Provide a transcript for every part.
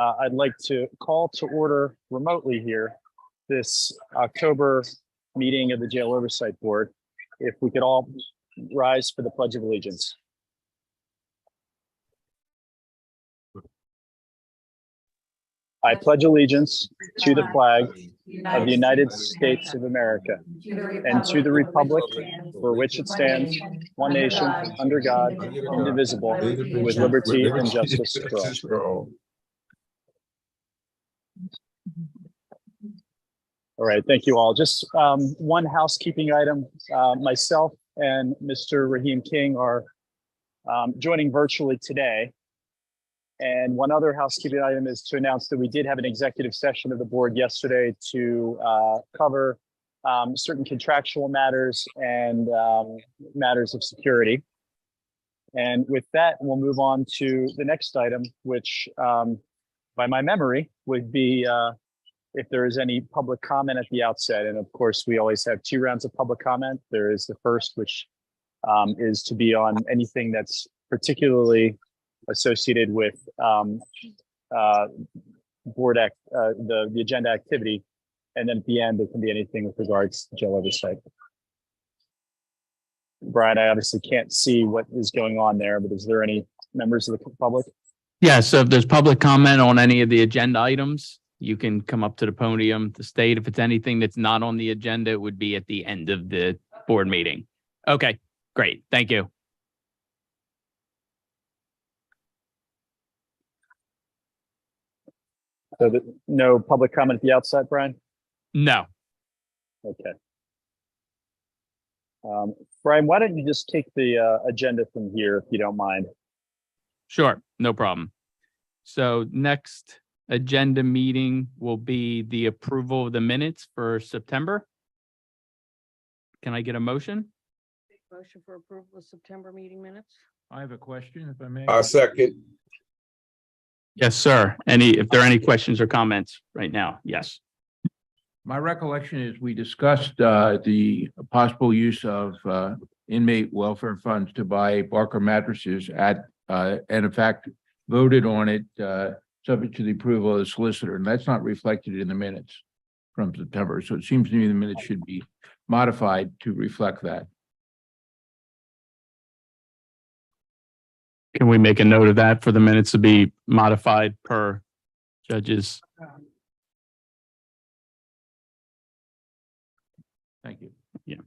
I'd like to call to order remotely here this October meeting of the Jail Oversight Board. If we could all rise for the Pledge of Allegiance. I pledge allegiance to the flag of the United States of America and to the republic for which it stands, one nation, under God, indivisible, with liberty and justice for all. All right, thank you all. Just one housekeeping item. Myself and Mr. Raheem King are joining virtually today. And one other housekeeping item is to announce that we did have an executive session of the board yesterday to cover certain contractual matters and matters of security. And with that, we'll move on to the next item, which by my memory would be if there is any public comment at the outset. And of course, we always have 2 rounds of public comment. There is the first, which is to be on anything that's particularly associated with board the agenda activity, and then at the end it can be anything with regards to jail oversight. Brian, I obviously can't see what is going on there, but is there any members of the public? Yeah, so if there's public comment on any of the agenda items, you can come up to the podium to state. If it's anything that's not on the agenda, it would be at the end of the board meeting. Okay, great, thank you. So no public comment at the outset, Brian? No. Okay. Brian, why don't you just take the agenda from here, if you don't mind? Sure, no problem. So next agenda meeting will be the approval of the minutes for September. Can I get a motion? Motion for approval of September meeting minutes. I have a question, if I may. Second. Yes, sir. If there are any questions or comments right now? Yes. My recollection is we discussed the possible use of inmate welfare funds to buy Barker mattresses and in fact voted on it subject to the approval of the solicitor, and that's not reflected in the minutes from September. So it seems to me the minutes should be modified to reflect that. Can we make a note of that for the minutes to be modified per judges? Thank you. Yeah.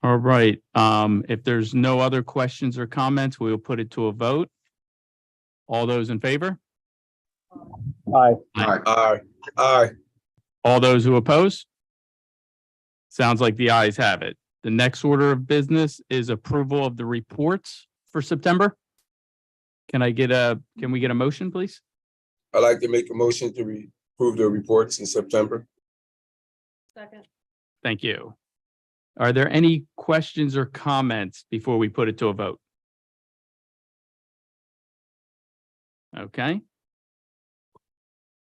All right. If there's no other questions or comments, we will put it to a vote. All those in favor? Aye. Aye. Aye. All those who oppose? Sounds like the ayes have it. The next order of business is approval of the reports for September. Can we get a motion, please? I'd like to make a motion to approve the reports in September. Second. Thank you. Are there any questions or comments before we put it to a vote? Okay.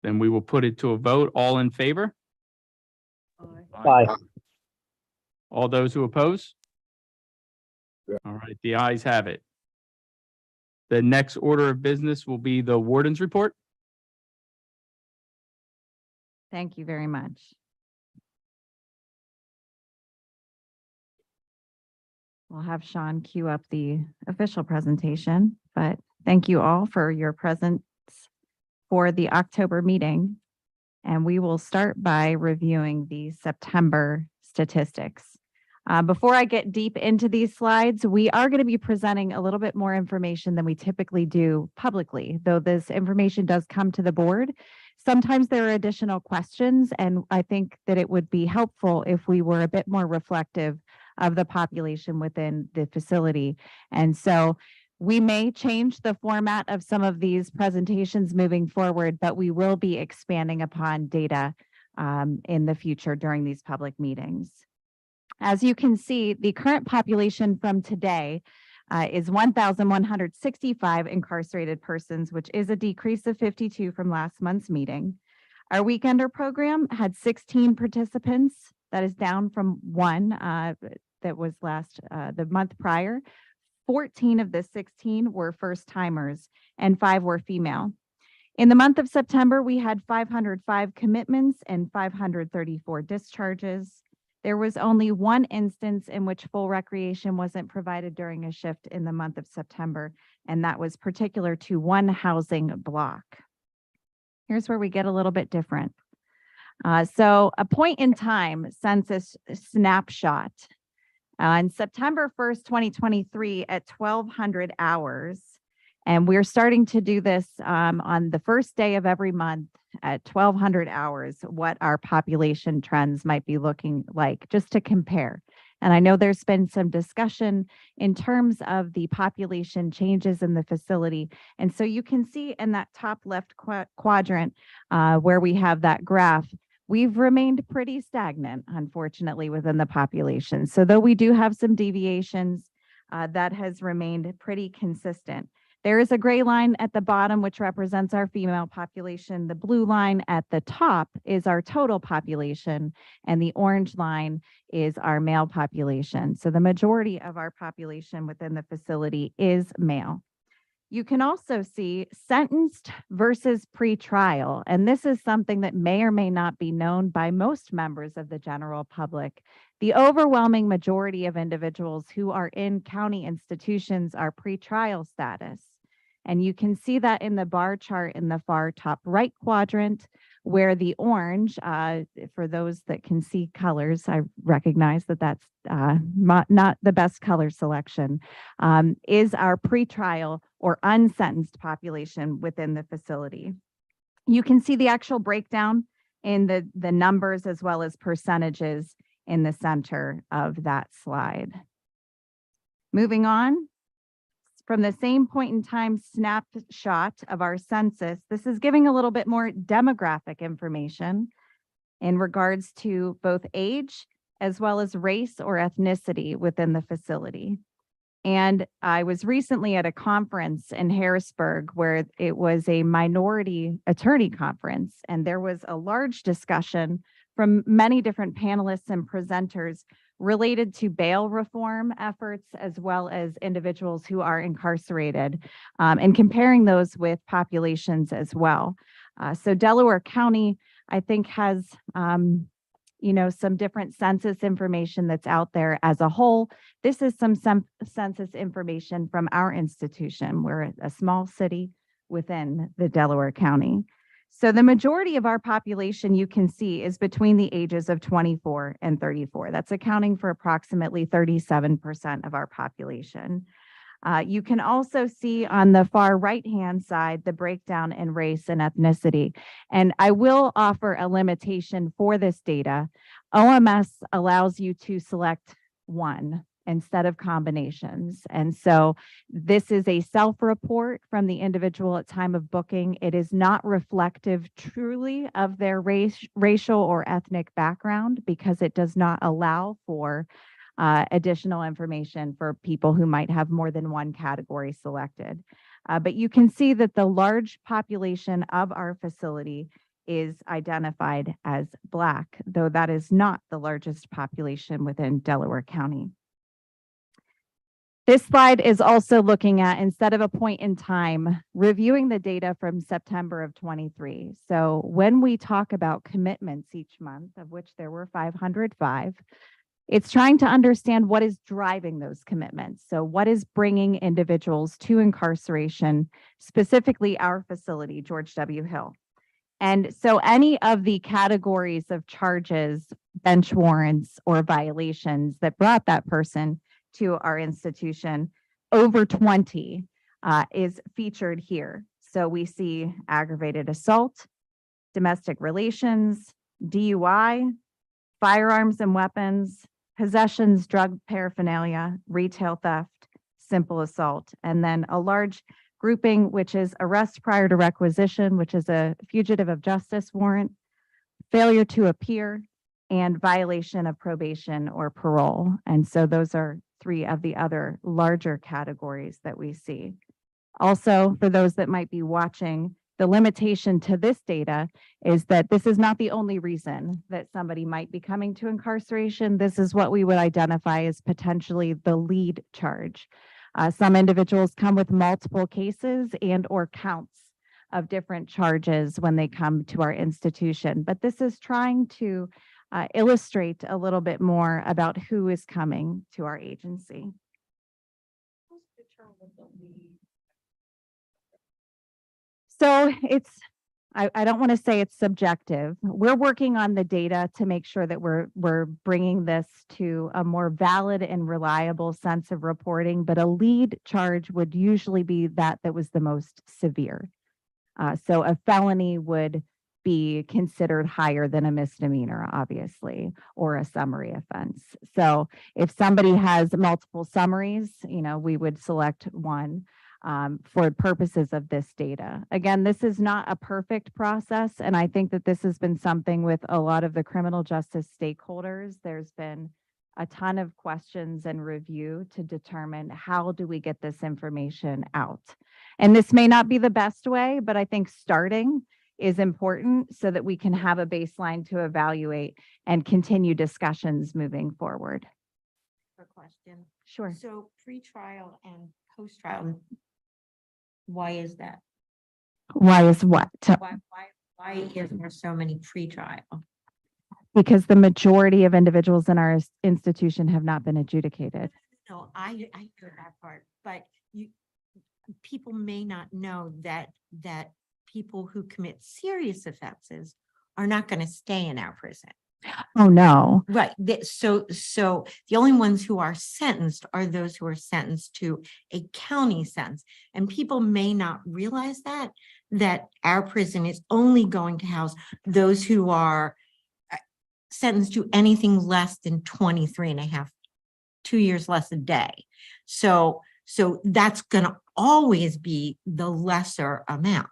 Then we will put it to a vote. All in favor? Aye. All those who oppose? Yeah. All right, the ayes have it. The next order of business will be the warden's report. Thank you very much. We'll have Sean queue up the official presentation, but thank you all for your presence for the October meeting. And we will start by reviewing the September statistics. Before I get deep into these slides, we are going to be presenting a little bit more information than we typically do publicly, though this information does come to the board. Sometimes there are additional questions, and I think that it would be helpful if we were a bit more reflective of the population within the facility. And so we may change the format of some of these presentations moving forward, but we will be expanding upon data in the future during these public meetings. As you can see, the current population from today is 1,165 incarcerated persons, which is a decrease of 52 from last month's meeting. Our weekender program had 16 participants. That is down from 1 that was the month prior. 14 of the 16 were first timers and 5 were female. In the month of September, we had 505 commitments and 534 discharges. There was only one instance in which full recreation wasn't provided during a shift in the month of September, and that was particular to one housing block. Here's where we get a little bit different. So a point in time census snapshot. On September 1st, 2023 at 1200 hours, and we're starting to do this on the first day of every month at 1200 hours, what our population trends might be looking like, just to compare. And I know there's been some discussion in terms of the population changes in the facility. And so you can see in that top left quadrant where we have that graph, we've remained pretty stagnant, unfortunately, within the population. So though we do have some deviations, that has remained pretty consistent. There is a gray line at the bottom, which represents our female population. The blue line at the top is our total population, and the orange line is our male population. So the majority of our population within the facility is male. You can also see sentenced versus pretrial, and this is something that may or may not be known by most members of the general public. The overwhelming majority of individuals who are in county institutions are pretrial status. And you can see that in the bar chart in the far top right quadrant, where the orange, for those that can see colors, I recognize that that's not the best color selection, is our pretrial or unsentenced population within the facility. You can see the actual breakdown in the numbers as well as percentages in the center of that slide. Moving on, from the same point in time snapshot of our census, this is giving a little bit more demographic information in regards to both age as well as race or ethnicity within the facility. And I was recently at a conference in Harrisburg where it was a minority attorney conference, and there was a large discussion from many different panelists and presenters related to bail reform efforts, as well as individuals who are incarcerated, and comparing those with populations as well. So Delaware County, I think, has some different census information that's out there as a whole. This is some census information from our institution. We're a small city within the Delaware County. So the majority of our population, you can see, is between the ages of 24 and 34. That's accounting for approximately 37% of our population. You can also see on the far right-hand side the breakdown in race and ethnicity. And I will offer a limitation for this data. OMS allows you to select one instead of combinations. And so this is a self-report from the individual at time of booking. It is not reflective truly of their racial or ethnic background, because it does not allow for additional information for people who might have more than one category selected. But you can see that the large population of our facility is identified as Black, though that is not the largest population within Delaware County. This slide is also looking at, instead of a point in time, reviewing the data from September of 23. So when we talk about commitments each month, of which there were 505, it's trying to understand what is driving those commitments. So what is bringing individuals to incarceration, specifically our facility, George W. Hill. And so any of the categories of charges, bench warrants, or violations that brought that person to our institution, over 20 is featured here. So we see aggravated assault, domestic relations, DUI, firearms and weapons, possessions, drug paraphernalia, retail theft, simple assault, and then a large grouping, which is arrest prior to requisition, which is a fugitive of justice warrant, failure to appear, and violation of probation or parole. And so those are three of the other larger categories that we see. Also, for those that might be watching, the limitation to this data is that this is not the only reason that somebody might be coming to incarceration. This is what we would identify as potentially the lead charge. Some individuals come with multiple cases and or counts of different charges when they come to our institution. But this is trying to illustrate a little bit more about who is coming to our agency. So I don't want to say it's subjective. We're working on the data to make sure that we're bringing this to a more valid and reliable sense of reporting, but a lead charge would usually be that was the most severe. So a felony would be considered higher than a misdemeanor, obviously, or a summary offense. So if somebody has multiple summaries, we would select one for purposes of this data. Again, this is not a perfect process, and I think that this has been something with a lot of the criminal justice stakeholders. There's been a ton of questions and review to determine how do we get this information out. And this may not be the best way, but I think starting is important so that we can have a baseline to evaluate and continue discussions moving forward. A question. Sure. So pre-trial and post-trial, why is that? Why is what? Why is there so many pre-trial? Because the majority of individuals in our institution have not been adjudicated. No, I hear that part, but people may not know that people who commit serious offenses are not going to stay in our prison. Oh, no. Right. So the only ones who are sentenced are those who are sentenced to a county sentence. And people may not realize that our prison is only going to house those who are sentenced to anything less than 23 and a half, 2 years less a day. So that's going to always be the lesser amount.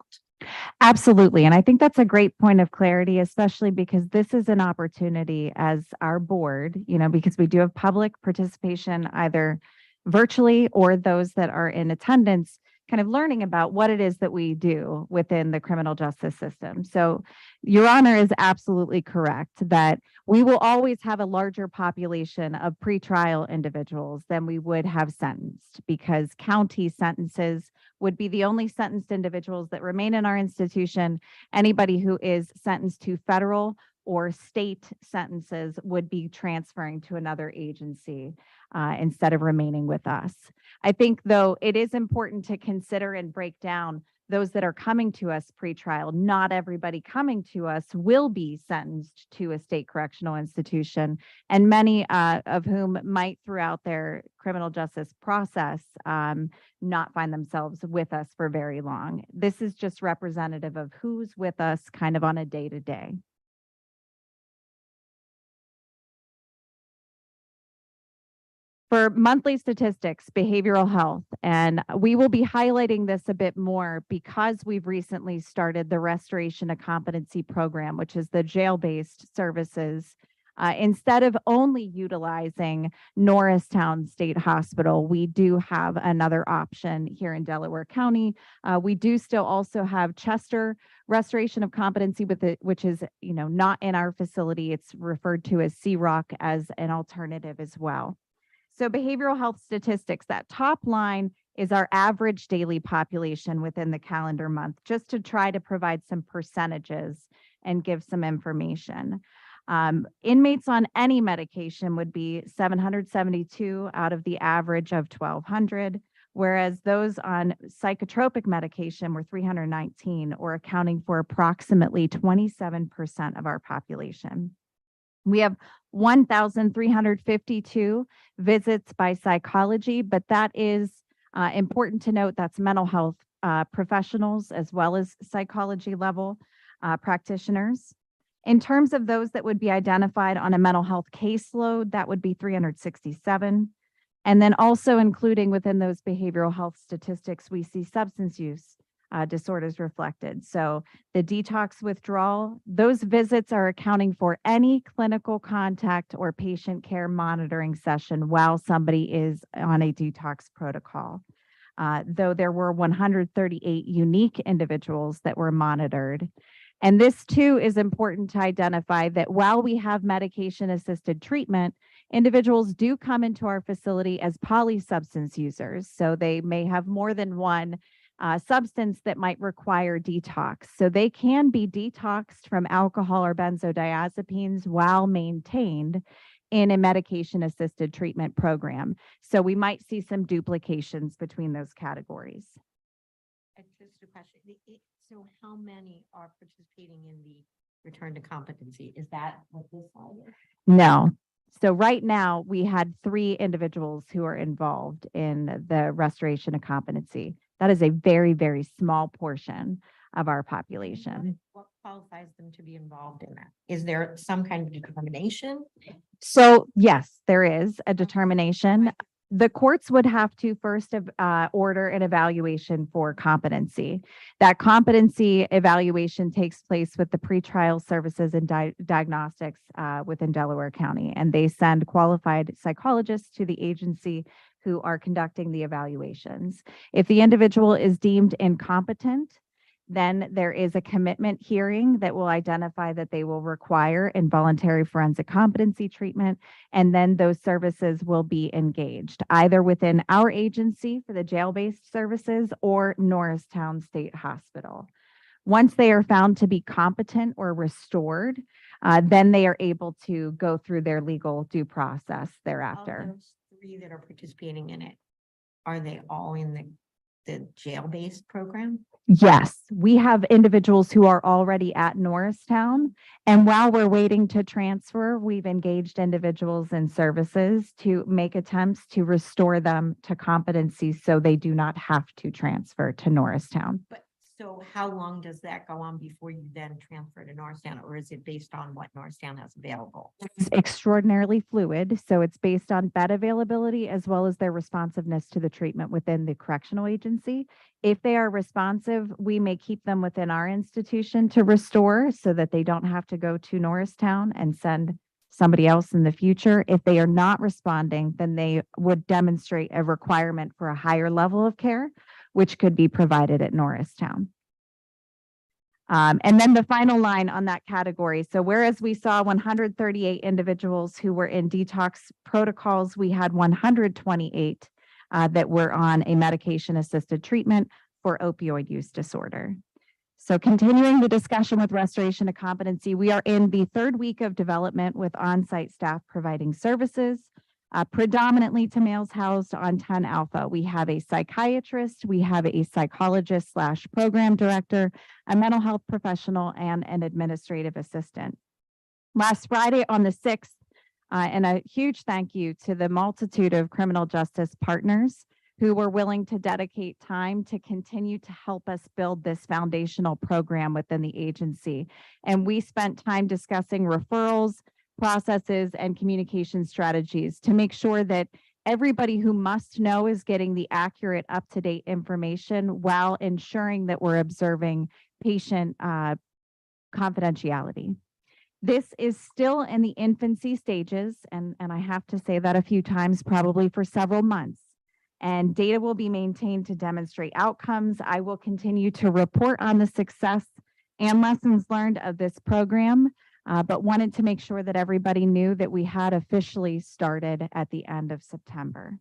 Absolutely. And I think that's a great point of clarity, especially because this is an opportunity as our board, because we do have public participation either virtually or those that are in attendance, kind of learning about what it is that we do within the criminal justice system. So Your Honor is absolutely correct that we will always have a larger population of pretrial individuals than we would have sentenced, because county sentences would be the only sentenced individuals that remain in our institution. Anybody who is sentenced to federal or state sentences would be transferring to another agency instead of remaining with us. I think, though, it is important to consider and break down those that are coming to us pretrial. Not everybody coming to us will be sentenced to a state correctional institution, and many of whom might, throughout their criminal justice process, not find themselves with us for very long. This is just representative of who's with us kind of on a day-to-day. For monthly statistics, behavioral health, and we will be highlighting this a bit more because we've recently started the Restoration of Competency program, which is the jail-based services. Instead of only utilizing Norristown State Hospital, we do have another option here in Delaware County. We do still also have Chester Restoration of Competency which is, not in our facility. It's referred to as C-Rock as an alternative as well. So behavioral health statistics, that top line is our average daily population within the calendar month, just to try to provide some percentages and give some information. Inmates on any medication would be 772 out of the average of 1,200, whereas those on psychotropic medication were 319, or accounting for approximately 27% of our population. We have 1,352 visits by psychology, but that is important to note. That's mental health professionals as well as psychology level practitioners. In terms of those that would be identified on a mental health caseload, that would be 367. And then also including within those behavioral health statistics, we see substance use disorders reflected. So the detox withdrawal, those visits are accounting for any clinical contact or patient care monitoring session while somebody is on a detox protocol. Though there were 138 unique individuals that were monitored. And this too is important to identify that while we have medication-assisted treatment, individuals do come into our facility as polysubstance users. So they may have more than one substance that might require detox. So they can be detoxed from alcohol or benzodiazepines while maintained in a medication-assisted treatment program. So we might see some duplications between those categories. Just a question. So how many are participating in the return to competency? Is that what this slide is? No. So right now, we had 3 individuals who are involved in the restoration of competency. That is a very, very small portion of our population. What qualifies them to be involved in that? Is there some kind of determination? So yes, there is a determination. The courts would have to first order an evaluation for competency. That competency evaluation takes place with the pretrial services and diagnostics within Delaware County, and they send qualified psychologists to the agency who are conducting the evaluations. If the individual is deemed incompetent, then there is a commitment hearing that will identify that they will require involuntary forensic competency treatment, and then those services will be engaged either within our agency for the jail-based services or Norristown State Hospital. Once they are found to be competent or restored, then they are able to go through their legal due process thereafter. Of those 3 that are participating in it, are they all in the jail-based program? Yes, we have individuals who are already at Norristown, and while we're waiting to transfer, we've engaged individuals and services to make attempts to restore them to competency so they do not have to transfer to Norristown. But so how long does that go on before you then transfer to Norristown, or is it based on what Norristown has available? It's extraordinarily fluid, so it's based on bed availability as well as their responsiveness to the treatment within the correctional agency. If they are responsive, we may keep them within our institution to restore so that they don't have to go to Norristown and send somebody else in the future. If they are not responding, then they would demonstrate a requirement for a higher level of care, which could be provided at Norristown. And then the final line on that category. So whereas we saw 138 individuals who were in detox protocols, we had 128 that were on a medication-assisted treatment for opioid use disorder. So continuing the discussion with restoration of competency, we are in the 3rd week of development with on-site staff providing services, predominantly to males housed on 10 Alpha. We have a psychiatrist, we have a psychologist/program director, a mental health professional, and an administrative assistant. Last Friday on the 6th, and a huge thank you to the multitude of criminal justice partners who were willing to dedicate time to continue to help us build this foundational program within the agency. And we spent time discussing referrals, processes, and communication strategies to make sure that everybody who must know is getting the accurate, up-to-date information while ensuring that we're observing patient confidentiality. This is still in the infancy stages, and I have to say that a few times, probably for several months. And data will be maintained to demonstrate outcomes. I will continue to report on the success and lessons learned of this program, but wanted to make sure that everybody knew that we had officially started at the end of September.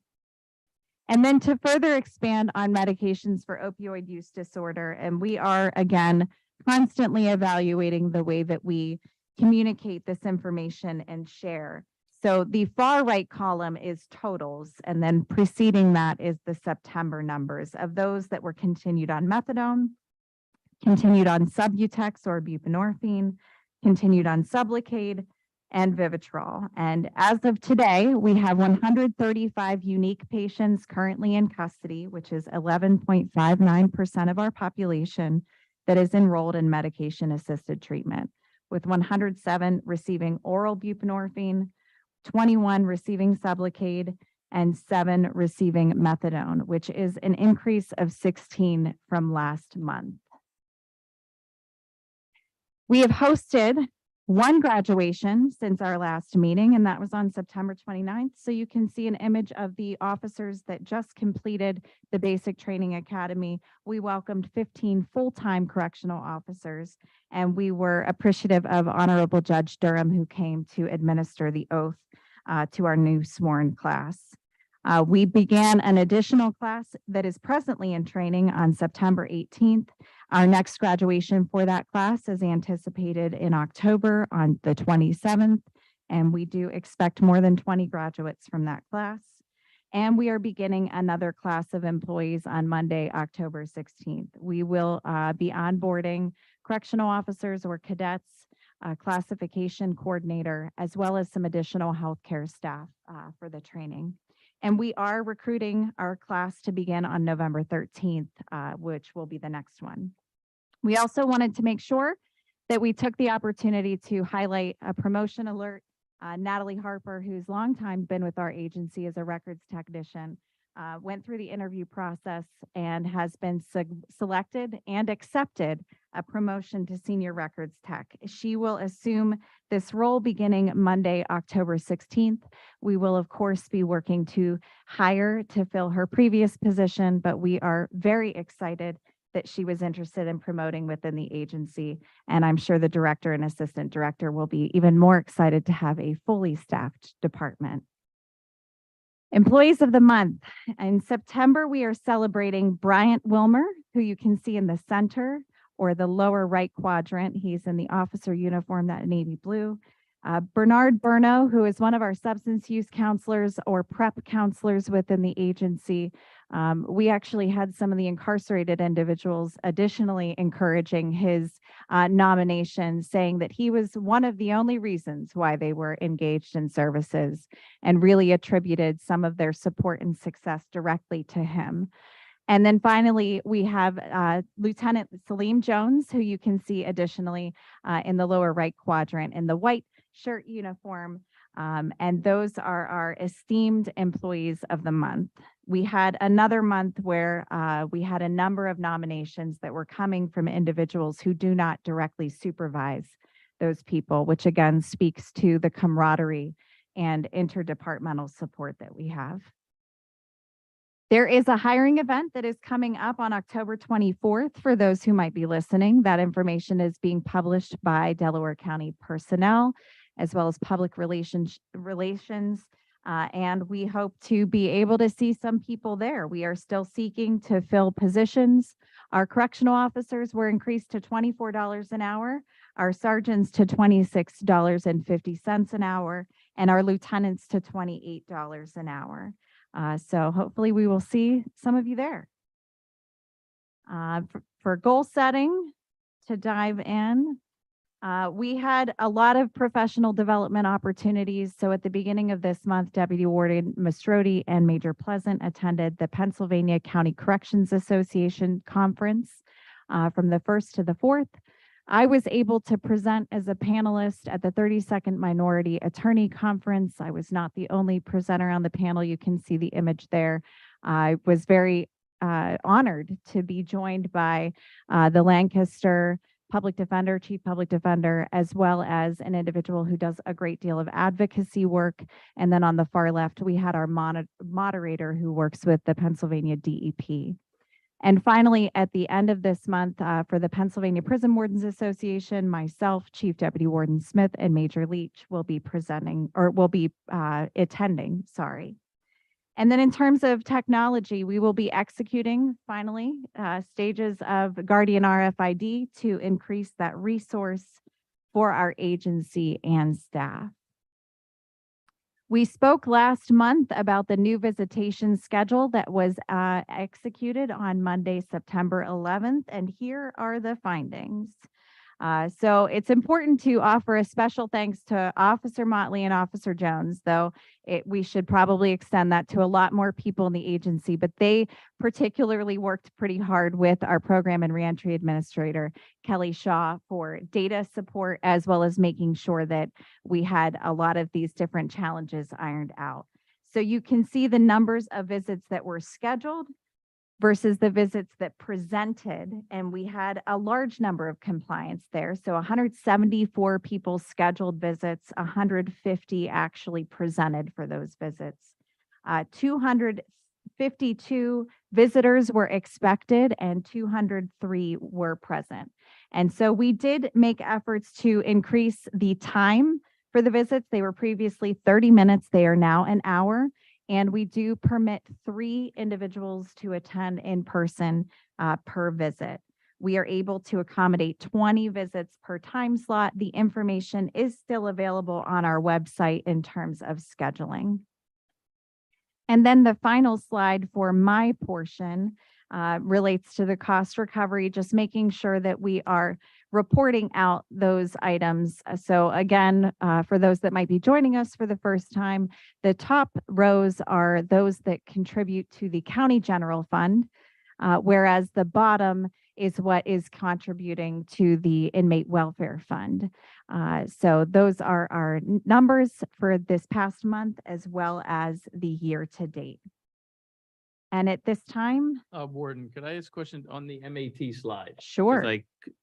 And then to further expand on medications for opioid use disorder, and we are, again, constantly evaluating the way that we communicate this information and share. So the far right column is totals, and then preceding that is the September numbers of those that were continued on methadone, continued on Subutex or buprenorphine, continued on Sublocade, and Vivitrol. And as of today, we have 135 unique patients currently in custody, which is 11.59% of our population that is enrolled in medication-assisted treatment, with 107 receiving oral buprenorphine, 21 receiving Sublocade, and 7 receiving methadone, which is an increase of 16 from last month. We have hosted 1 graduation since our last meeting, and that was on September 29th. So you can see an image of the officers that just completed the Basic Training Academy. We welcomed 15 full-time correctional officers, and we were appreciative of Honorable Judge Durham, who came to administer the oath to our new sworn class. We began an additional class that is presently in training on September 18th. Our next graduation for that class is anticipated in October on the 27th, and we do expect more than 20 graduates from that class. And we are beginning another class of employees on Monday, October 16th. We will be onboarding correctional officers or cadets, classification coordinator, as well as some additional healthcare staff for the training. And we are recruiting our class to begin on November 13th, which will be the next one. We also wanted to make sure that we took the opportunity to highlight a promotion alert. Natalie Harper, who's long time been with our agency as a records technician, went through the interview process and has been selected and accepted a promotion to senior records tech. She will assume this role beginning Monday, October 16th. We will, of course, be working to hire to fill her previous position, but we are very excited that she was interested in promoting within the agency. And I'm sure the director and assistant director will be even more excited to have a fully staffed department. Employees of the month. In September, we are celebrating Bryant Wilmer, who you can see in the center or the lower right quadrant. He's in the officer uniform, that navy blue. Bernard Burno, who is one of our substance use counselors or prep counselors within the agency. We actually had some of the incarcerated individuals additionally encouraging his nomination, saying that he was one of the only reasons why they were engaged in services and really attributed some of their support and success directly to him. And then finally, we have Lieutenant Salim Jones, who you can see additionally in the lower right quadrant in the white shirt uniform. And those are our esteemed employees of the month. We had another month where we had a number of nominations that were coming from individuals who do not directly supervise those people, which again speaks to the camaraderie and interdepartmental support that we have. There is a hiring event that is coming up on October 24th for those who might be listening. That information is being published by Delaware County Personnel as well as Public Relations, and we hope to be able to see some people there. We are still seeking to fill positions. Our correctional officers were increased to $24 an hour, our sergeants to $26.50 an hour, and our lieutenants to $28 an hour. So hopefully we will see some of you there. For goal setting, to dive in, we had a lot of professional development opportunities. So at the beginning of this month, Deputy Warden Mastrodi and Major Pleasant attended the Pennsylvania County Corrections Association Conference from the 1st to the 4th. I was able to present as a panelist at the 32nd Minority Attorney Conference. I was not the only presenter on the panel. You can see the image there. I was very honored to be joined by the Lancaster Public Defender, Chief Public Defender, as well as an individual who does a great deal of advocacy work. And then on the far left, we had our moderator who works with the Pennsylvania DEP. And finally, at the end of this month, for the Pennsylvania Prison Wardens Association, myself, Chief Deputy Warden Smith, and Major Leach will be attending, sorry. And then in terms of technology, we will be executing, finally, stages of Guardian RFID to increase that resource for our agency and staff. We spoke last month about the new visitation schedule that was executed on Monday, September 11th, and here are the findings. So it's important to offer a special thanks to Officer Motley and Officer Jones, though we should probably extend that to a lot more people in the agency, but they particularly worked pretty hard with our program and reentry administrator, Kelly Shaw, for data support, as well as making sure that we had a lot of these different challenges ironed out. So you can see the numbers of visits that were scheduled versus the visits that presented, and we had a large number of compliance there. So 174 people scheduled visits, 150 actually presented for those visits. 252 visitors were expected and 203 were present. And so we did make efforts to increase the time for the visits. They were previously 30 minutes, they are now an hour. And we do permit 3 individuals to attend in person per visit. We are able to accommodate 20 visits per time slot. The information is still available on our website in terms of scheduling. And then the final slide for my portion relates to the cost recovery, just making sure that we are reporting out those items. So again, for those that might be joining us for the first time, the top rows are those that contribute to the county general fund, whereas the bottom is what is contributing to the inmate welfare fund. So those are our numbers for this past month as well as the year to date. And at this time, Warden, could I ask a question on the MAT slide? 'Cause sure.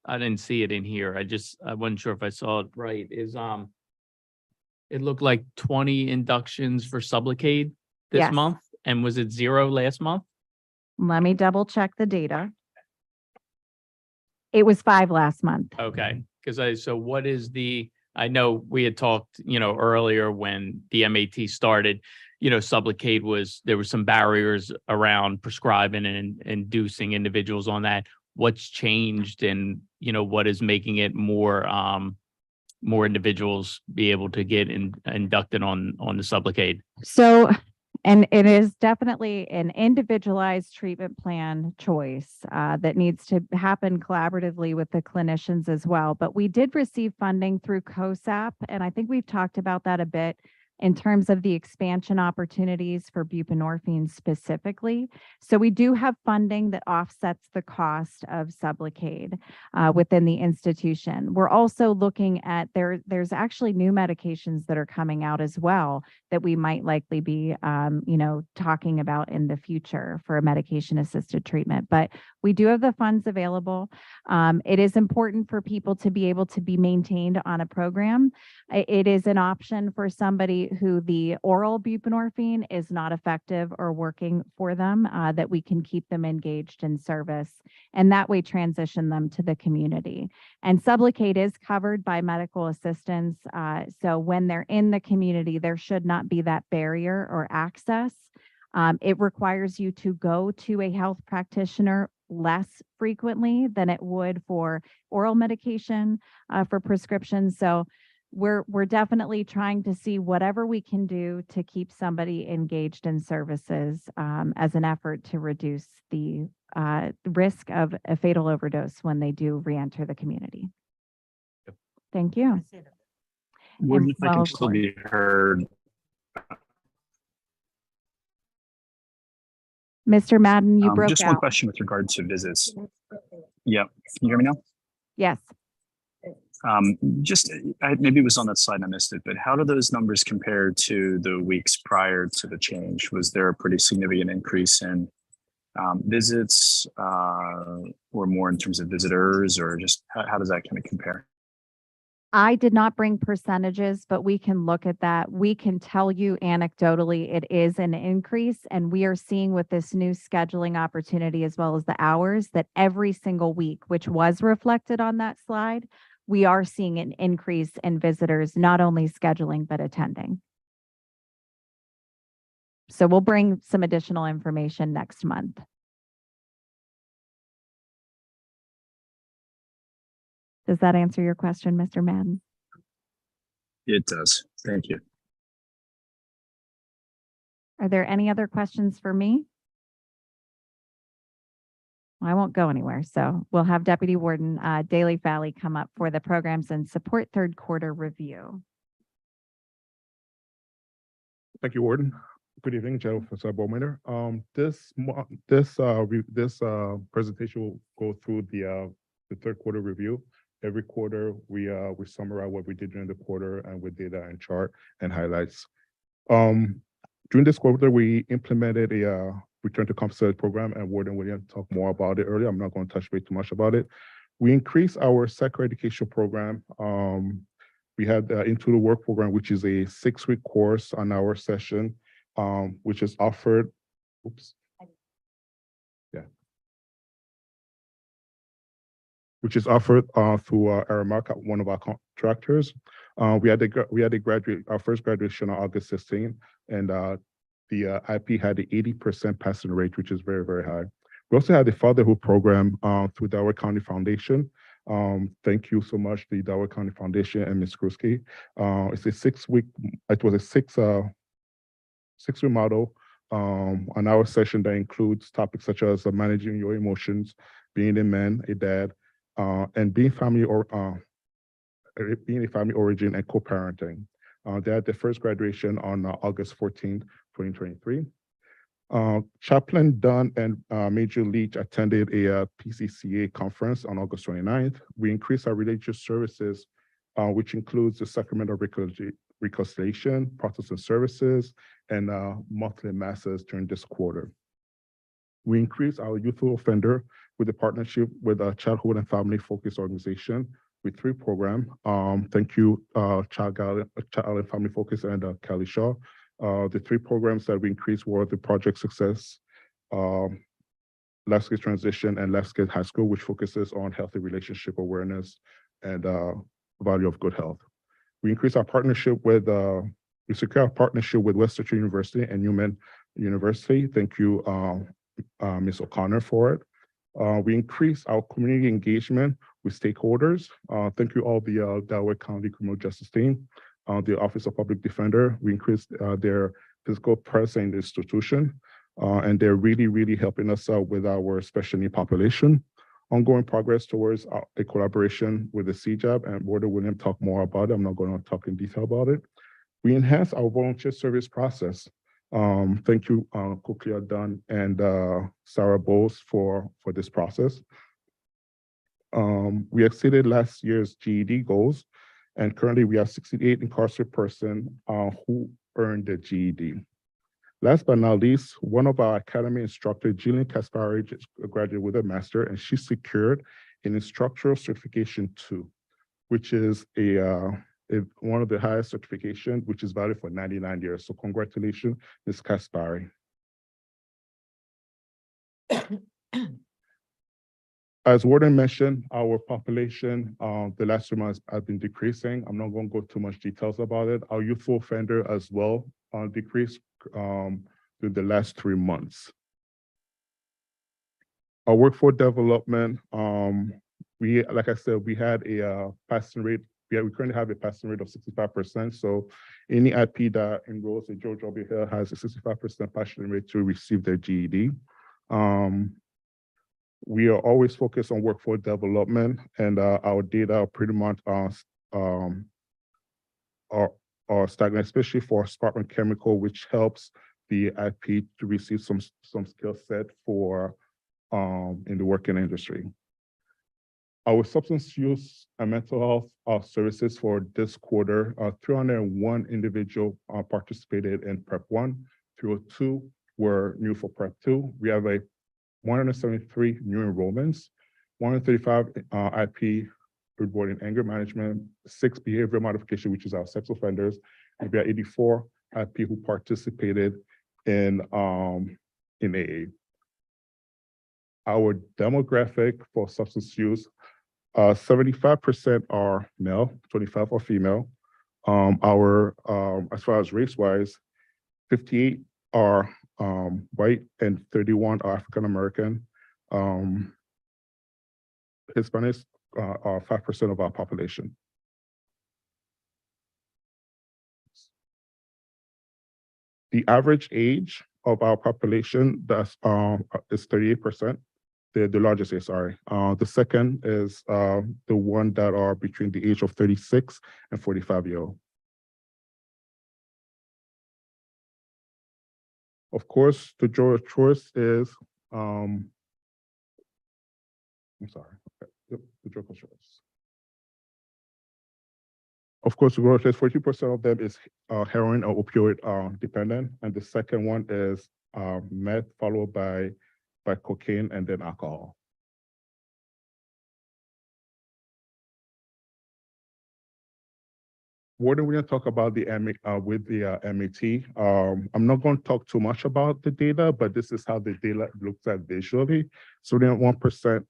I didn't see it in here. I wasn't sure if I saw it right. It looked like 20 inductions for Sublocade this Yes. month, and was it 0 last month? Let me double check the data. It was 5 last month. Okay, so what is I know we had talked, earlier when the MAT started, Sublocade there was some barriers around prescribing and inducing individuals on that. What's changed and, what is making it more individuals be able to get inducted on the Sublocade? So, and it is definitely an individualized treatment plan choice that needs to happen collaboratively with the clinicians as well. But we did receive funding through COSAP, and I think we've talked about that a bit in terms of the expansion opportunities for buprenorphine specifically. So we do have funding that offsets the cost of Sublocade within the institution. We're also looking at there's actually new medications that are coming out as well that we might likely be talking about in the future for a medication assisted treatment. But we do have the funds available. It is important for people to be able to be maintained on a program. It is an option for somebody who the oral buprenorphine is not effective or working for them, that we can keep them engaged in service and that way transition them to the community. And Sublocade is covered by medical assistance. So when they're in the community, there should not be that barrier or access. It requires you to go to a health practitioner less frequently than it would for oral medication for prescriptions. So we're definitely trying to see whatever we can do to keep somebody engaged in services as an effort to reduce the risk of a fatal overdose when they do reenter the community. Yep. Thank you. Warden, And if I can well, still be heard. Mr. Madden, you broke Just one out. question with regard to visits. Yep. Can you hear me now? Yes. Maybe it was on that slide and I missed it, but how do those numbers compare to the weeks prior to the change? Was there a pretty significant increase in visits or more in terms of visitors, or just how does that kind of compare? I did not bring percentages, but we can look at that. We can tell you anecdotally it is an increase, and we are seeing with this new scheduling opportunity as well as the hours that every single week, which was reflected on that slide, we are seeing an increase in visitors, not only scheduling, but attending. So we'll bring some additional information next month. Does that answer your question, Mr. Madden? It does. Thank you. Are there any other questions for me? I won't go anywhere, so we'll have Deputy Warden Daley Falley come up for the programs and support third quarter review. Thank you, Warden. Good evening, General Officer Bowmaner. This presentation will go through the third quarter review. Every quarter, we summarize what we did during the quarter and with data and chart and highlights. During this quarter, we implemented a return to compensation program, and Warden Williams talked more about it earlier. I'm not going to touch base too much about it. We increased our psycho education program. We had Into the Work program, which is a 6-week course on our session, which is offered. Which is offered through Aramark, one of our contractors. We had our first graduation on August 16th, and the IP had the 80% passing rate, which is very, very high. We also had the fatherhood program through Delaware County Foundation. Thank you so much, the Delaware County Foundation and Ms. Kruski. It's a 6-week, it was a six-week model on our session that includes topics such as managing your emotions, being a man, a dad, and being family or being a family origin and co-parenting. They had the first graduation on August 14th, 2023. Chaplain Dunn and Major Leach attended a PCCA conference on August 29th. We increased our religious services, which includes the Sacrament of Reconciliation, Protestant services, and monthly masses during this quarter. We increased our youthful offender with a partnership with a childhood and family focused organization with 3 programs. Thank you, Child and Family Focus and Kelly Shaw. The 3 programs that we increased were the Project Success, Let's Get Transition, and Let's Get High School, which focuses on healthy relationship awareness and value of good health. We increased our partnership with, we secured our partnership with West Churchill University and Newman University. Thank you, Ms. O'Connor, for it. We increased our community engagement with stakeholders. Thank you all the Delaware County Criminal Justice Team, the Office of Public Defender. We increased their physical presence in the institution, and they're really, really helping us out with our special need population. Ongoing progress towards a collaboration with the CJAB, and Warden William talk more about it. I'm not going to talk in detail about it. We enhanced our volunteer service process. Thank you, Kukia Dunn and Sarah Bowles for this process. We exceeded last year's GED goals, and currently we have 68 incarcerated persons who earned the GED. Last but not least, one of our academy instructors, Jillian Kaspari, just graduated with a master, and she secured an instructional certification 2, which is one of the highest certifications, which is valid for 99 years. So congratulations, Ms. Kaspari. As Warden mentioned, our population the last 2 months has been decreasing. I'm not going to go too much details about it. Our youthful offender as well decreased through the last 3 months. Our workforce development, like I said, we had a passing rate. We currently have a passing rate of 65%. So any IP that enrolls in George W. Hill has a 65% passing rate to receive their GED. We are always focused on workforce development, and our data are pretty much are stagnant, especially for Spartan Chemical, which helps the IP to receive some skill set for in the working industry. Our substance use and mental health services for this quarter, 301 individuals participated in Prep 1, 302 were new for Prep 2. We have 173 new enrollments, 135 IP rewarding anger management, 6 behavioral modification, which is our sex offenders, and we have 84 IP who participated in AA. Our demographic for substance use, 75% are male, 25 are female. As far as race-wise, 58 are white and 31 are African American. Hispanics are 5% of our population. The average age of our population is 38%. The largest age, sorry. The second is the one that are between the age of 36 and 45-year-old. Of course, the Georgia choice is, I'm sorry, okay. Yep, the Georgia choice. Of course, the Georgia choice, 40% of them is heroin or opioid dependent, and the second one is meth, followed by cocaine and then alcohol. Warden, we're going to talk about the MAT. I'm not going to talk too much about the data, but this is how the data looks at visually. So then 1%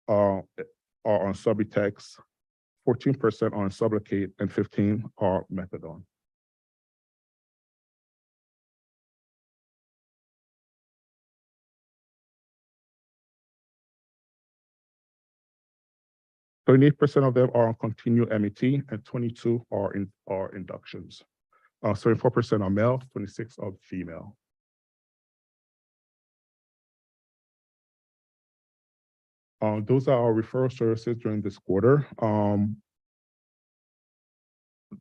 are on Subutex, 14% on Sublocade, and 15 are methadone. 38% of them are on continued MET, and 22 are inductions. 34% are male, 26 are female. Those are our referral services during this quarter.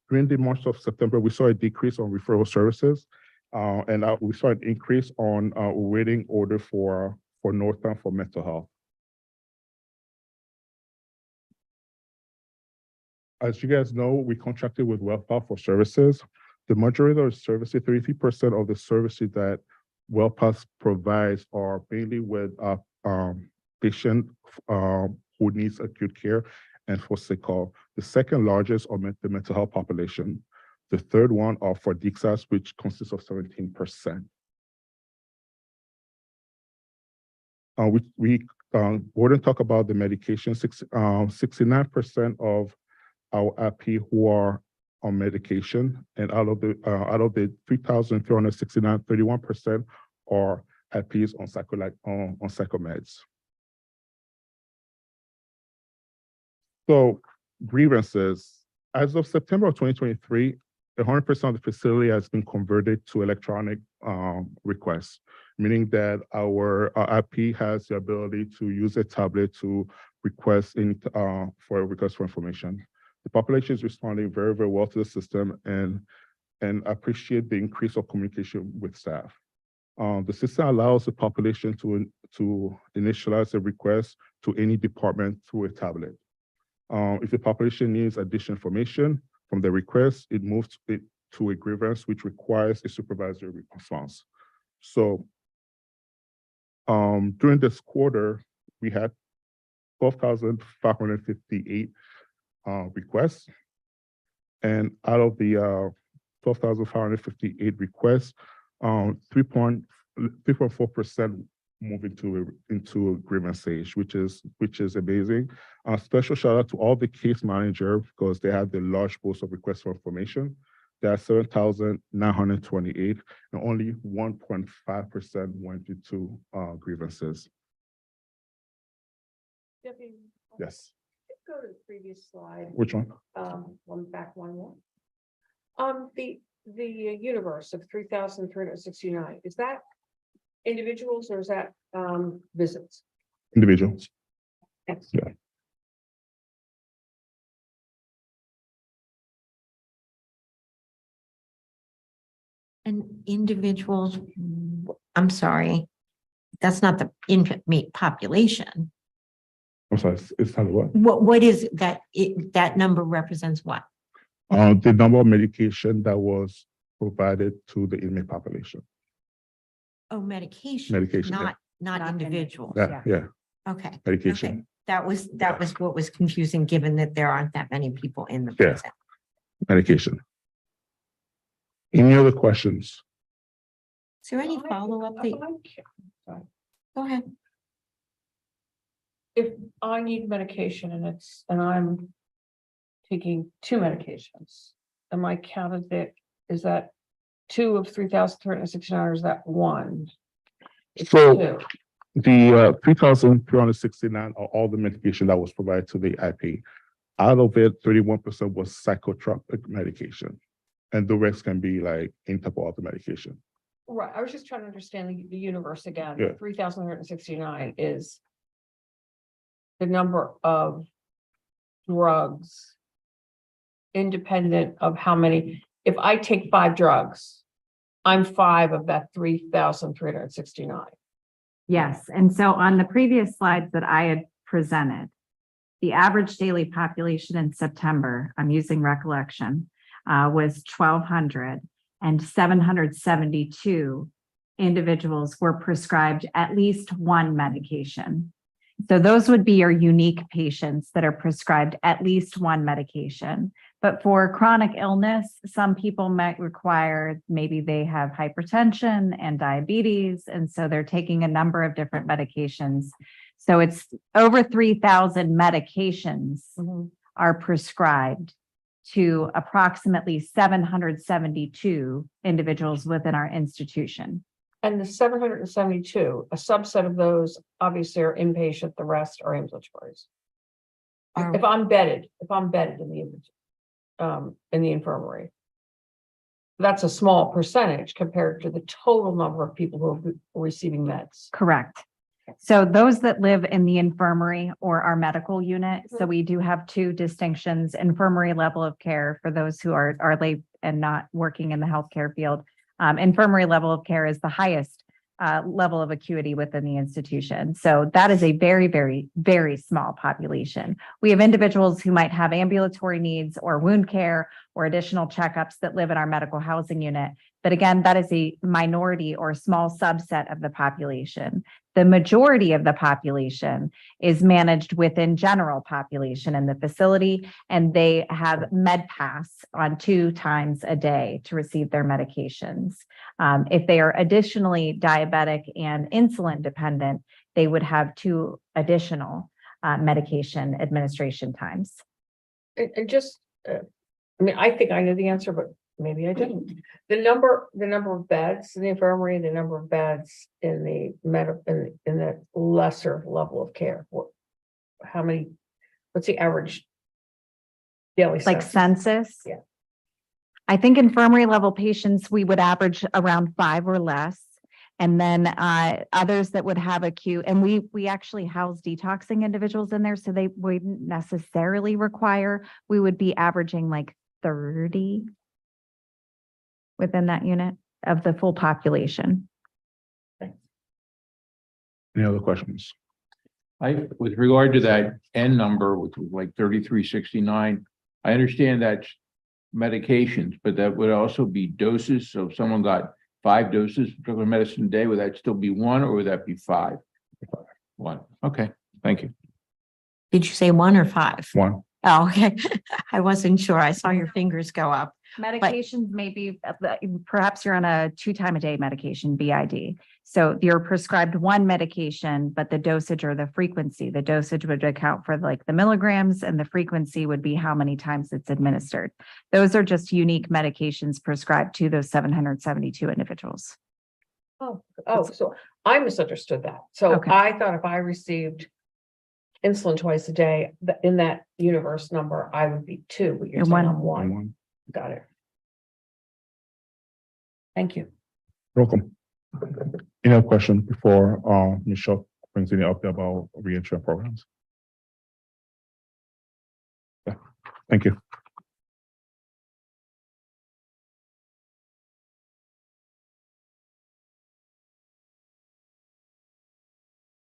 During the month of September, we saw a decrease on referral services, and we saw an increase on waiting order for Northtown for mental health. As you guys know, we contracted with WellPath for services. The majority of the services, 33% of the services that WellPath provides are mainly with patient who needs acute care and for sick call. The second largest are the mental health population. The third one are for DICSAS, which consists of 17%. We wouldn't talk about the medication. 69% of our IP who are on medication, and out of the 3,369, 31% are IPs on psychomeds. So grievances, as of September of 2023, 100% of the facility has been converted to electronic requests, meaning that our IP has the ability to use a tablet to request for a request for information. The population is responding very, very well to the system and appreciate the increase of communication with staff. The system allows the population to initialize a request to any department through a tablet. If the population needs additional information from the request, it moves it to a grievance, which requires a supervisory response. So during this quarter, we had 12,558 requests. And out of the 12,558 requests, 3.4% move into a grievance stage, which is amazing. Special shout out to all the case manager because they had the large pool of requests for information. There are 7,928, and only 1.5% went into grievances. Deputy, Yes. go to the previous slide. Which one? One more. The universe of 3,369, is that individuals or is that visits? Individuals. Yes. Yeah. And individuals, I'm sorry, that's not the inmate population. I'm sorry, it's not what? What is that? That number represents what? The number of medication that was provided to the inmate population. Oh, medication. Medication, yeah. Not individuals. Yeah, Okay. medication. Okay. That was what was confusing, given that there aren't that many people in the Yeah. prison. Medication. Any other questions? Is there any follow-up? Go ahead. If I need medication and I'm taking 2 medications, am I counted that, is that 2 of 3,369 or is that 1? It's So 2. the 3,369 are all the medication that was provided to the IP. Out of it, 31% was psychotropic medication. And the rest can be like any type of other medication. Right, I was just trying to understand the universe again. Yeah. 3,169 is the number of drugs independent of how many. If I take 5 drugs, I'm 5 of that 3,369. Yes, and so on the previous slides that I had presented, the average daily population in September, I'm using recollection, was 1,200, and 772 individuals were prescribed at least 1 medication. So those would be your unique patients that are prescribed at least 1 medication. But for chronic illness, some people might require, maybe they have hypertension and diabetes, and so they're taking a number of different medications. So it's over 3,000 medications are prescribed to approximately 772 individuals within our institution. And the 772, a subset of those obviously are inpatient, the rest are ambulatories. are, if I'm bedded in the infirmary. That's a small percentage compared to the total number of people who are receiving meds. Correct. So those that live in the infirmary or our medical unit, so we do have two distinctions: infirmary level of care for those who are lay and not working in the healthcare field. Infirmary level of care is the highest level of acuity within the institution. So that is a very, very, very small population. We have individuals who might have ambulatory needs or wound care or additional checkups that live in our medical housing unit. But again, that is a minority or small subset of the population. The majority of the population is managed within general population in the facility, and they have med pass on 2 times a day to receive their medications. If they are additionally diabetic and insulin dependent, they would have 2 additional medication administration times. And just, I mean, I think I know the answer, but maybe I didn't. The number of beds in the infirmary, the number of beds in the in the lesser level of care. How many, what's the average daily Like census? Yeah. I think infirmary level patients, we would average around 5 or less. And then others that would have acute, and we actually house detoxing individuals in there, so they wouldn't necessarily require, we would be averaging like 30 within that unit of the full population. Any other questions? With regard to that N number, which was like 3369, I understand that's medications, but that would also be doses. So if someone got 5 doses of particular medicine a day, would that still be 1 or would that be 5? 1. Okay, thank you. did you say 1 or 5? 1. Oh, okay. I wasn't sure. I saw your fingers go up. Medications may be, perhaps you're on a 2-time-a-day medication, BID. So you're prescribed 1 medication, but the dosage or the frequency, the dosage would account for like the milligrams, and the frequency would be how many times it's administered. Those are just unique medications prescribed to those 772 individuals. Oh, so I misunderstood that. So Okay. I thought if I received insulin twice a day, in that universe number, I would be 2, but you're You're saying one. I'm 1. 1. Got it. Thank you. Welcome. Any other questions before Michelle brings any update about reentry programs? Yeah, thank you.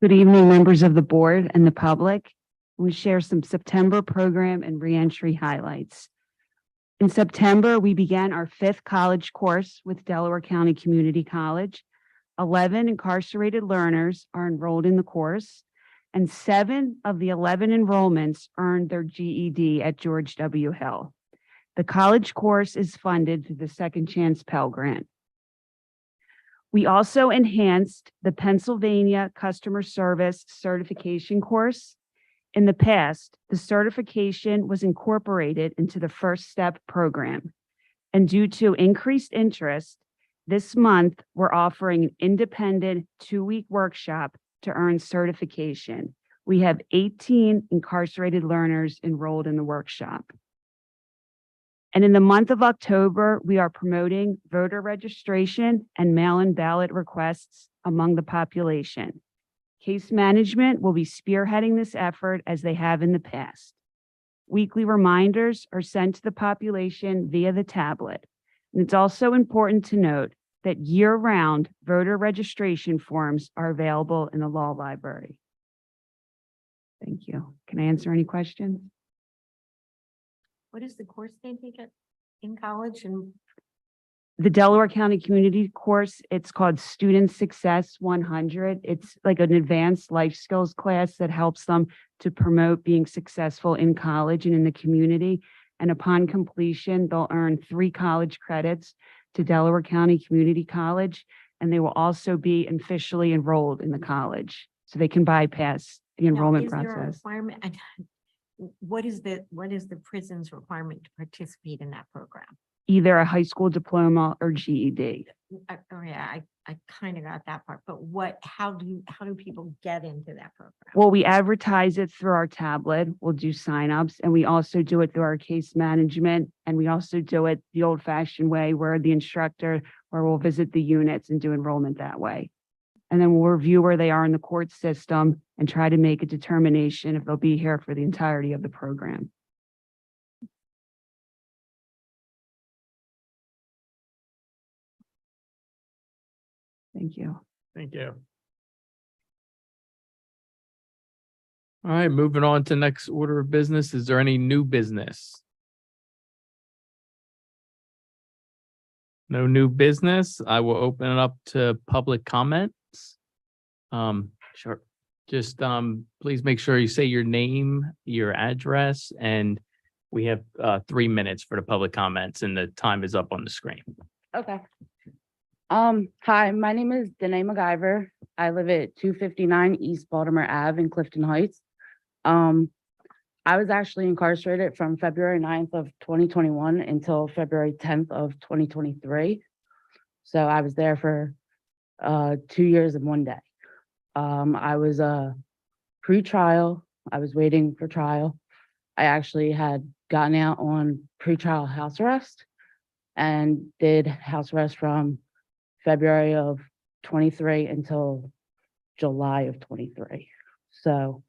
Good evening, members of the board and the public. We share some September program and reentry highlights. In September, we began our 5th college course with Delaware County Community College. 11 incarcerated learners are enrolled in the course, and 7 of the 11 enrollments earned their GED at George W. Hill. The college course is funded through the Second Chance Pell Grant. We also enhanced the Pennsylvania Customer Service Certification course. In the past, the certification was incorporated into the First Step program. And due to increased interest, this month we're offering an independent 2-week workshop to earn certification. We have 18 incarcerated learners enrolled in the workshop. And in the month of October, we are promoting voter registration and mail-in ballot requests among the population. Case management will be spearheading this effort as they have in the past. Weekly reminders are sent to the population via the tablet. And it's also important to note that year-round voter registration forms are available in the law library. Thank you. Can I answer any questions? What is the course they take in college? And The Delaware County Community course, it's called Student Success 100. It's like an advanced life skills class that helps them to promote being successful in college and in the community. And upon completion, they'll earn 3 college credits to Delaware County Community College, and they will also be officially enrolled in the college, so they can bypass the enrollment is there a process. requirement? What is the prison's requirement to participate in that program? either a high school diploma or GED. Oh, yeah, I kind of got that part, but how do people get into that program? Well, we advertise it through our tablet. We'll do signups, and we also do it through our case management. And we also do it the old fashioned way where we'll visit the units and do enrollment that way. And then we'll review where they are in the court system and try to make a determination if they'll be here for the entirety of the program. Thank you. Thank you. All right, moving on to next order of business. Is there any new business? No new business. I will open it up to public comments. Sure. Just please make sure you say your name, your address, and we have 3 minutes for the public comments, and the time is up on the screen. Okay. Hi, my name is Danae MacGyver. I live at 259 East Baltimore Ave in Clifton Heights. I was actually incarcerated from February 9th of 2021 until February 10th of 2023. So I was there for 2 years and 1 day. I was pre-trial. I was waiting for trial. I actually had gotten out on pre-trial house arrest and did house arrest from February of 23 until July of 23. So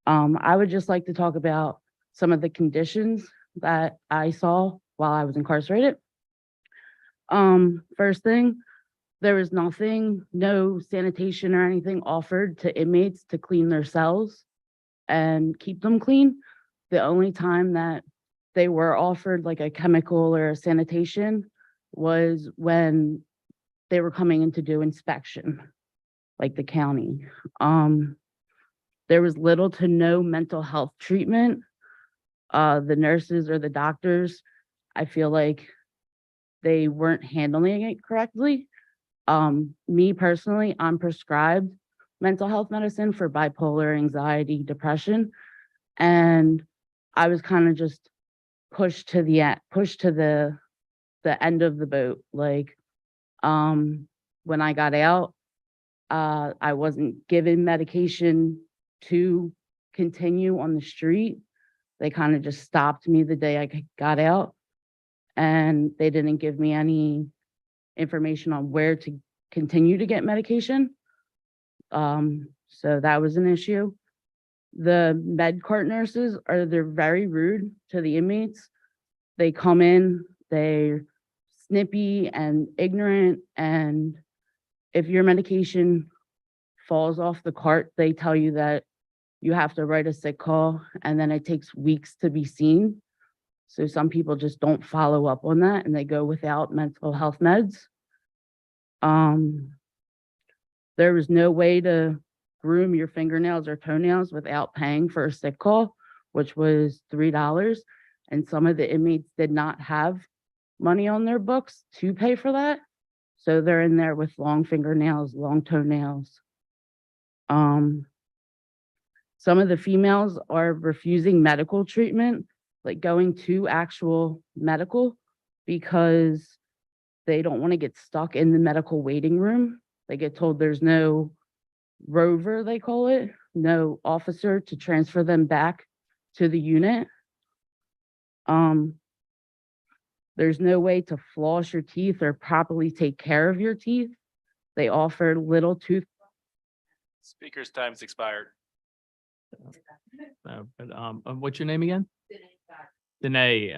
I would just like to talk about some of the conditions that I saw while I was incarcerated. First thing, there was no sanitation or anything offered to inmates to clean their cells and keep them clean. The only time that they were offered like a chemical or a sanitation was when they were coming in to do inspection, like the county. There was little to no mental health treatment. The nurses or the doctors, I feel like they weren't handling it correctly. Me personally, I'm prescribed mental health medicine for bipolar, anxiety, depression. And I was kind of just pushed to the end of the boat. Like, when I got out, I wasn't given medication to continue on the street. They kind of just stopped me the day I got out, and they didn't give me any information on where to continue to get medication. So that was an issue. The med cart nurses they're very rude to the inmates. They come in, they're snippy and ignorant, and if your medication falls off the cart, they tell you that you have to write a sick call, and then it takes weeks to be seen. So some people just don't follow up on that, and they go without mental health meds. There was no way to groom your fingernails or toenails without paying for a sick call, which was $3. And some of the inmates did not have money on their books to pay for that. So they're in there with long fingernails, long toenails. Some of the females are refusing medical treatment, like going to actual medical, because they don't want to get stuck in the medical waiting room. They get told there's no rover, they call it, no officer to transfer them back to the unit. There's no way to floss your teeth or properly take care of your teeth. They offer little tooth. Speaker's time's expired. What's your name again? Danae,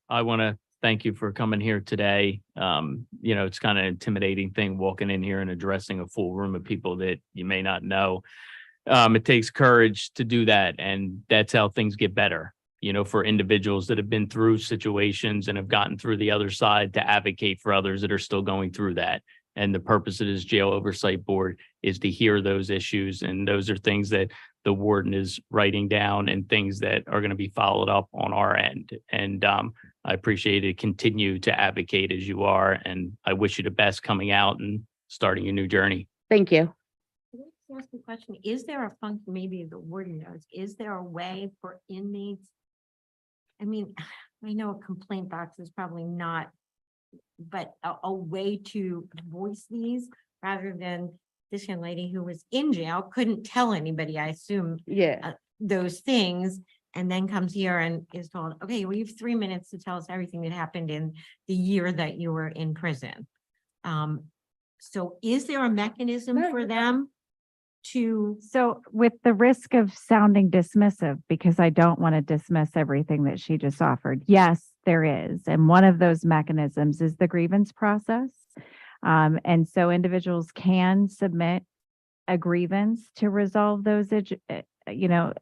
I want to thank you for coming here today. It's kind of an intimidating thing walking in here and addressing a full room of people that you may not know. It takes courage to do that, and that's how things get better. For individuals that have been through situations and have gotten through the other side, to advocate for others that are still going through that. And the purpose of this jail oversight board is to hear those issues. And those are things that the warden is writing down and things that are going to be followed up on our end. And I appreciate it. Continue to advocate as you are. And I wish you the best coming out and starting your new journey. Thank you. Can I ask a question? Is there a function, maybe the warden knows, is there a way for inmates? I mean, I know a complaint box is probably not but a way to voice these rather than this young lady who was in jail couldn't tell anybody, I assume, Yeah. those things, and then comes here and is told, okay, well, you have 3 minutes to tell us everything that happened in the year that you were in prison. So is there a mechanism for them to? So with the risk of sounding dismissive, because I don't want to dismiss everything that she just offered, yes, there is. And one of those mechanisms is the grievance process. And so individuals can submit a grievance to resolve those,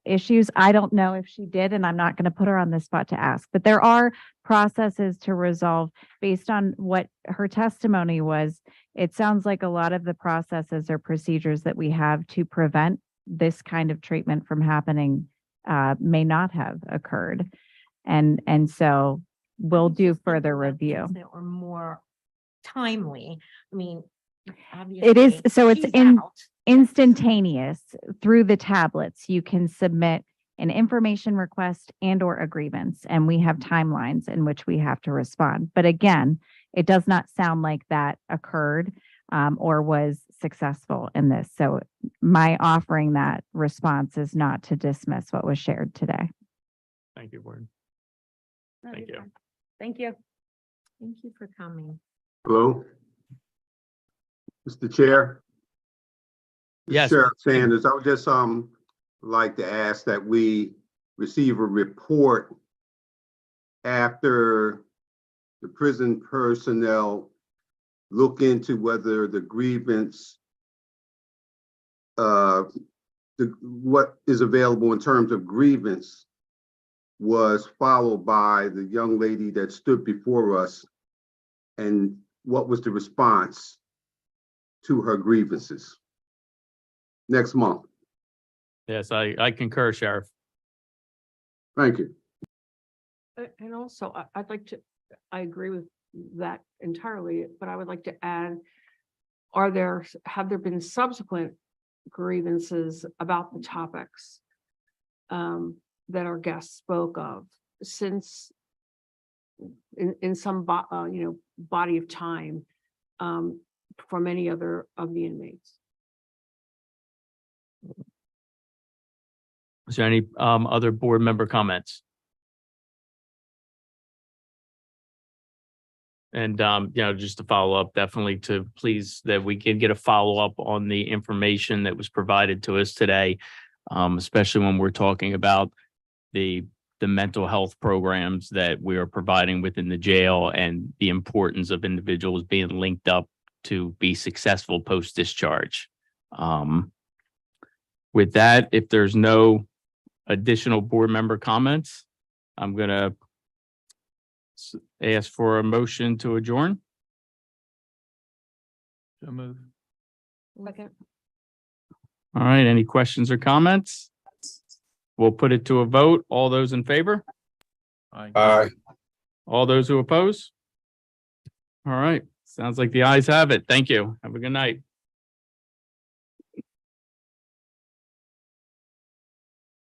issues. I don't know if she did, and I'm not going to put her on the spot to ask, but there are processes to resolve based on what her testimony was. It sounds like a lot of the processes or procedures that we have to prevent this kind of treatment from happening may not have occurred. And so we'll do further review. Or more timely. I mean, It is, obviously, so it's she's in out. instantaneous through the tablets. You can submit an information request and or a grievance, and we have timelines in which we have to respond. But again, it does not sound like that occurred or was successful in this. So my offering that response is not to dismiss what was shared today. Thank you, Board. Thank you. Thank you. Thank you for coming. Hello? Mr. Chair? Yes. Sheriff Sanders, I would just like to ask that we receive a report after the prison personnel look into whether the grievance, what is available in terms of grievance was followed by the young lady that stood before us, and what was the response to her grievances next month. Yes, I concur, Sheriff. Thank you. And also, I'd like to, I agree with that entirely, but I would like to add, have there been subsequent grievances about the topics that our guests spoke of since in some body of time from any other of the inmates? Is there any other board member comments? And, just to follow up, definitely to please that we can get a follow up on the information that was provided to us today, especially when we're talking about the mental health programs that we are providing within the jail and the importance of individuals being linked up to be successful post-discharge. With that, if there's no additional board member comments, I'm going to ask for a motion to adjourn. So move. Second. All right, any questions or comments? We'll put it to a vote. All those in favor? Aye. All those who oppose? All right, sounds like the ayes have it. Thank you. Have a good night.